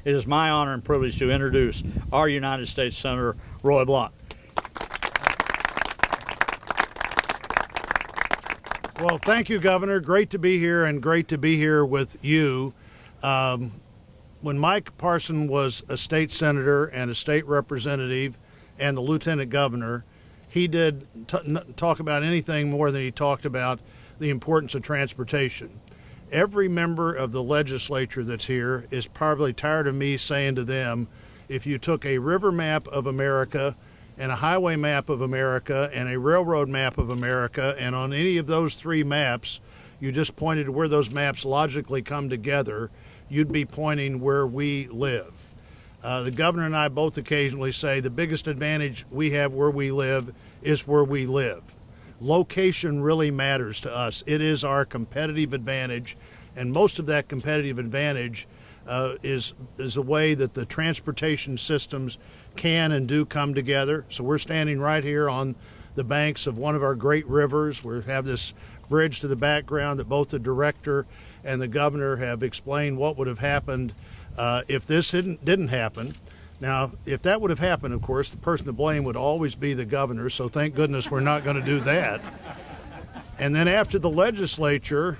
it is my honor and privilege to introduce our United States Senator Roy Blunt. Well, thank you, Governor. Great to be here, and great to be here with you. When Mike Parson was a state senator and a state representative and the lieutenant governor, he did talk about anything more than he talked about the importance of transportation. Every member of the legislature that's here is probably tired of me saying to them, if you took a river map of America and a highway map of America and a railroad map of America, and on any of those three maps, you just pointed to where those maps logically come together, you'd be pointing where we live. The governor and I both occasionally say the biggest advantage we have where we live is where we live. Location really matters to us. It is our competitive advantage, and most of that competitive advantage is a way that the transportation systems can and do come together. So we're standing right here on the banks of one of our great rivers. We have this bridge to the background that both the director and the governor have explained what would have happened if this didn't happen. Now, if that would have happened, of course, the person to blame would always be the governor, so thank goodness we're not going to do that. And then after the legislature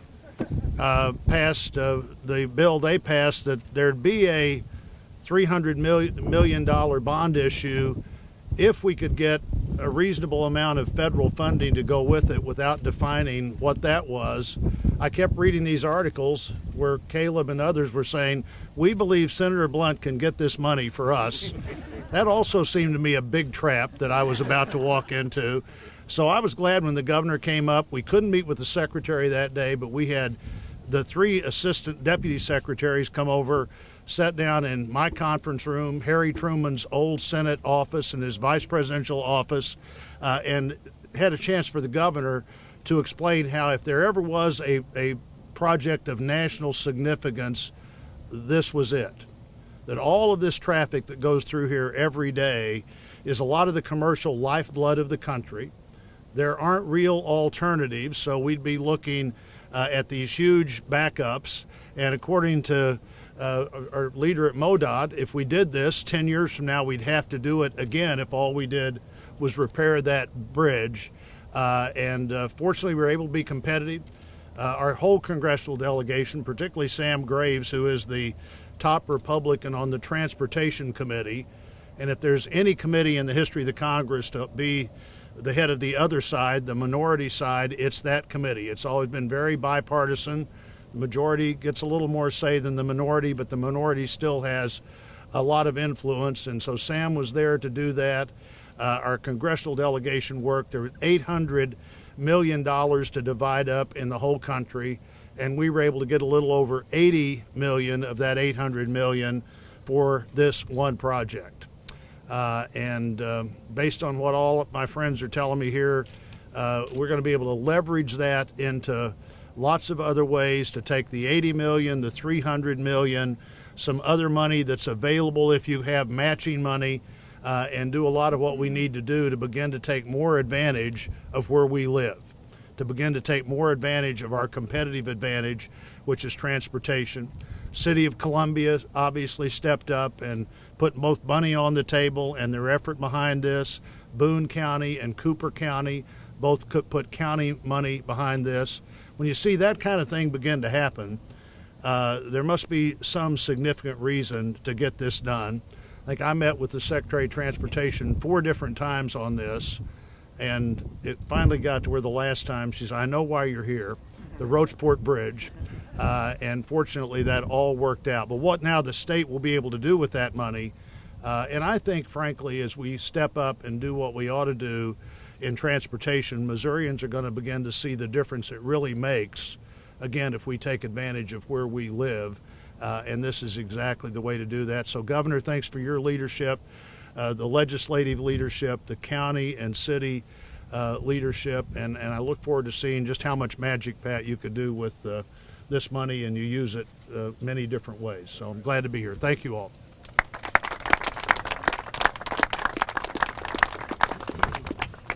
passed the bill they passed that there'd be a $300 million bond issue if we could get a reasonable amount of federal funding to go with it without defining what that was. I kept reading these articles where Caleb and others were saying, we believe Senator Blunt can get this money for us. That also seemed to me a big trap that I was about to walk into. So I was glad when the governor came up. We couldn't meet with the secretary that day, but we had the three assistant deputy secretaries come over, sat down in my conference room, Harry Truman's old Senate office and his vice presidential office, and had a chance for the governor to explain how if there ever was a project of national significance, this was it. That all of this traffic that goes through here every day is a lot of the commercial lifeblood of the country. There aren't real alternatives, so we'd be looking at these huge backups. And according to our leader at MoDOT, if we did this 10 years from now, we'd have to do it again if all we did was repair that bridge. Fortunately, we were able to be competitive. Our whole congressional delegation, particularly Sam Graves, who is the top Republican on the Transportation Committee, and if there's any committee in the history of the Congress to be the head of the other side, the minority side, it's that committee. It's always been very bipartisan. The majority gets a little more say than the minority, but the minority still has a lot of influence, and so Sam was there to do that. Our congressional delegation worked. There was $800 million to divide up in the whole country, and we were able to get a little over $80 million of that $800 million for this one project. Based on what all of my friends are telling me here, we're going to be able to leverage that into lots of other ways to take the $80 million, the $300 million, some other money that's available if you have matching money, and do a lot of what we need to do to begin to take more advantage of where we live, to begin to take more advantage of our competitive advantage, which is transportation. City of Columbia obviously stepped up and put both money on the table and their effort behind this. Boone County and Cooper County both could put county money behind this. When you see that kind of thing begin to happen, there must be some significant reason to get this done. I think I met with the Secretary of Transportation 4 different times on this, and it finally got to where the last time she said, I know why you're here, the Rocheport Bridge, and fortunately that all worked out. But what now the state will be able to do with that money, and I think, frankly, as we step up and do what we ought to do in transportation, Missourians are going to begin to see the difference it really makes, again, if we take advantage of where we live. And this is exactly the way to do that. So, Governor, thanks for your leadership, the legislative leadership, the county and city leadership, and I look forward to seeing just how much magic, Pat, you could do with this money, and you use it many different ways. So I'm glad to be here. Thank you all.